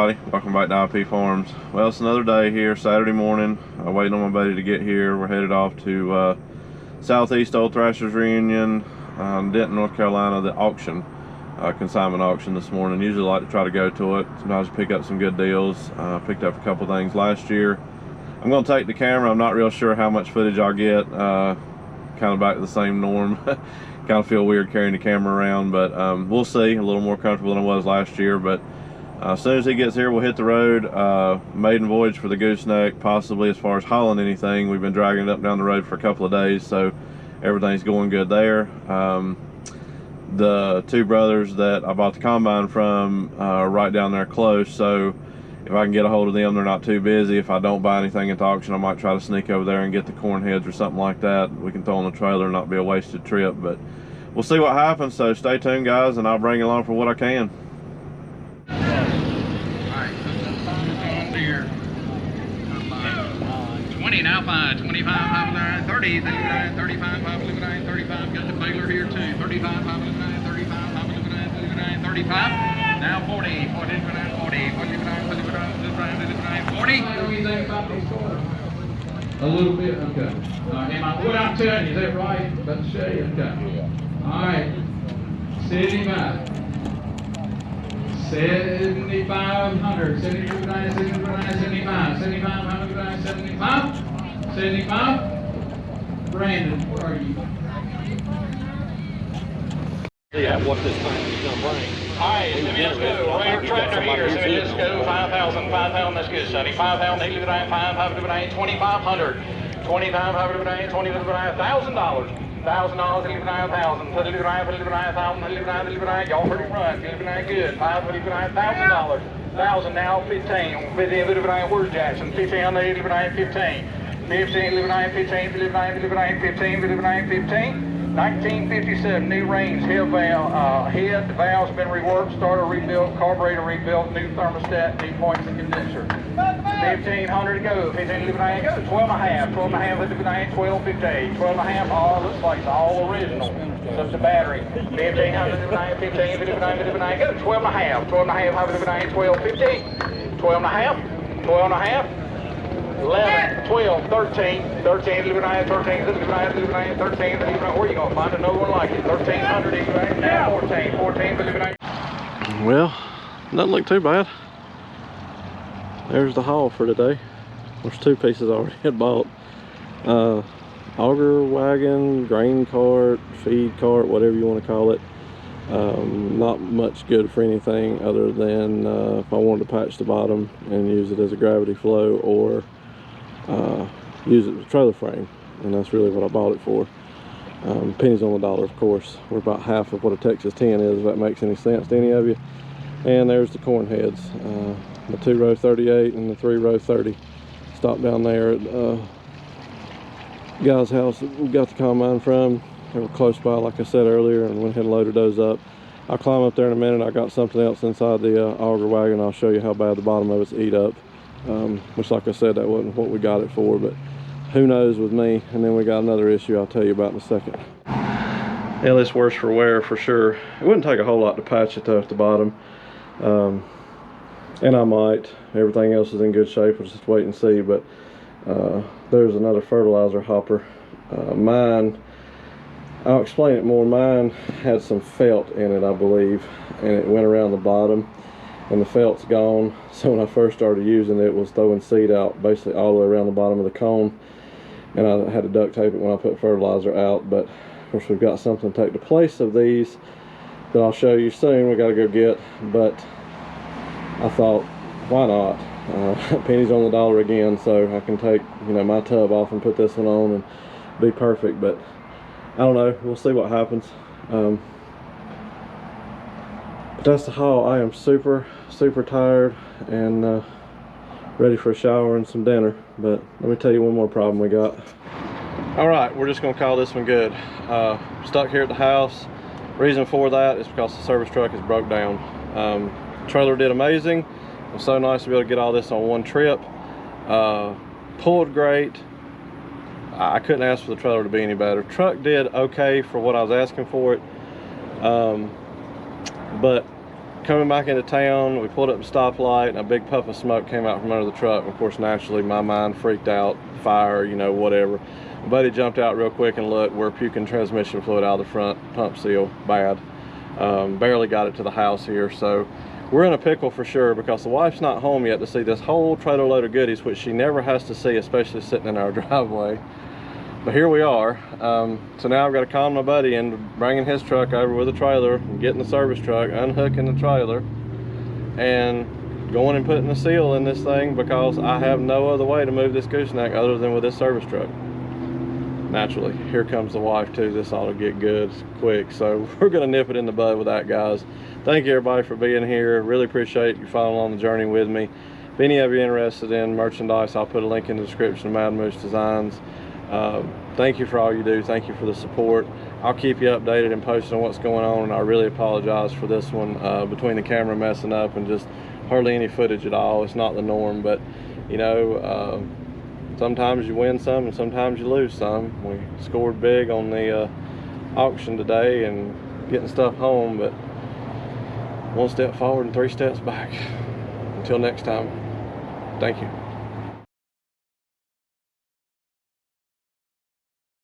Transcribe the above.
everybody, welcome back to IP Farms. Well, it's another day here, Saturday morning, waiting on my buddy to get here. We're headed off to Southeast Old Thrashers Reunion, Denton, North Carolina, the auction, consignment auction this morning. Usually like to try to go to it, sometimes pick up some good deals. Picked up a couple things last year. I'm going to take the camera. I'm not real sure how much footage I'll get, kind of back to the same norm. Kind of feel weird carrying the camera around, but we'll see. A little more comfortable than I was last year, but as soon as he gets here, we'll hit the road. Maiden voyage for the gooseneck, possibly as far as hauling anything. We've been dragging it up and down the road for a couple of days, so everything's going good there. The two brothers that I bought the combine from are right down there close, so if I can get a hold of them, they're not too busy. If I don't buy anything at the auction, I might try to sneak over there and get the corn heads or something like that. We can throw on the trailer and not be a wasted trip, but we'll see what happens. So stay tuned, guys, and I'll bring you along for what I can. Now 5, 25, 5, 30, 39, 35, 5, 35, got the baler here too, 35, 5, 35, 5, 35, now 40, 40, 40, 40. A little bit, okay. What I'm telling you, is that right? About to show you, okay. All right, 75. 7,500, 75, 75. Brandon, where are you? Yeah, what this thing is going to bring. All right, let's go. Right tractor here, so let's go. 5,000, that's good, Sonny. 5,000, 5,500, 2,500, 2,500, 1,000. $1,000, $1,000, y'all heard it right, good, $5,000, $1,000 now, 15, where's Jackson, 15, 1957, new rings, head valves have been reworked, starter rebuilt, carburetor rebuilt, new thermostat, new points and condenser. 1,500 to go, 1,500 to go, 12 and a half, 12.50, 12 and a half, oh, looks like it's all original. So it's a battery. 1,500 to 15, 59, go, 12 and a half, 12 and a half, 12, 15, 12 and a half, 12 and a half. 11, 12, 13, 13, 13, where are you going to find another one like it? 1,300, now 14, 14, Well, doesn't look too bad. There's the haul for today. There's two pieces I already had bought. Auger wagon, grain cart, feed cart, whatever you want to call it. Not much good for anything other than if I wanted to patch the bottom and use it as a gravity flow, or use it as a trailer frame, and that's really what I bought it for. Pennies on the dollar, of course. We're about half of what a Texas 10 is, if that makes any sense to any of you. And there's the corn heads, the 2-row 38 and the 3-row 30. Stopped down there at guy's house that we got the combine from. They were close by, like I said earlier, and went ahead and loaded those up. I'll climb up there in a minute. I got something else inside the auger wagon. I'll show you how bad the bottom of it's eat up, which, like I said, that wasn't what we got it for, but who knows with me. And then we got another issue I'll tell you about in a second. Yeah, this worse for wear for sure. It wouldn't take a whole lot to patch it though at the bottom, and I might. Everything else is in good shape. We'll just wait and see. But there's another fertilizer hopper. Mine, I'll explain it more. Mine had some felt in it, I believe, and it went around the bottom, and the felt's gone. So when I first started using it, it was throwing seed out basically all the way around the bottom of the cone, and I had to duct tape it when I put fertilizer out. But of course, we've got something to take the place of these that I'll show you soon. We got to go get, but I thought, why not? Pennies on the dollar again, so I can take, you know, my tub off and put this one on and be perfect. But I don't know, we'll see what happens. But that's the haul. I am super tired and ready for a shower and some dinner. But let me tell you one more problem we got. All right, we're just gonna call this one good. Stuck here at the house. Reason for that is because the service truck is broke down. Trailer did amazing. It was so nice to be able to get all this on one trip. Pulled great. I couldn't ask for the trailer to be any better. Truck did okay for what I was asking for it, but coming back into town, we pulled up the stoplight and a big puff of smoke came out from under the truck. Of course, naturally, my mind freaked out, fire, you know, whatever. My buddy jumped out real quick and looked, we're puking transmission fluid out of the front pump seal, bad. Barely got it to the house here, so we're in a pickle for sure, because the wife's not home yet to see this whole trailer load of goodies, which she never has to see, especially sitting in our driveway. But here we are. So now I've got to calm my buddy into bringing his truck over with a trailer, and getting the service truck, unhooking the trailer, and going and putting the seal in this thing, because I have no other way to move this gooseneck other than with this service truck. Naturally, here comes the wife too. This ought to get good quick, so we're gonna nip it in the bud with that, guys. Thank you everybody for being here. Really appreciate you following on the journey with me. If any of you are interested in merchandise, I'll put a link in the description of Mad Moose Designs. Thank you for all you do. Thank you for the support. I'll keep you updated and posted on what's going on, and I really apologize for this one, between the camera messing up and just hardly any footage at all. It's not the norm, but you know, sometimes you win some and sometimes you lose some. We scored big on the auction today and getting stuff home, but one step forward and 3 steps back. Until next time, thank you.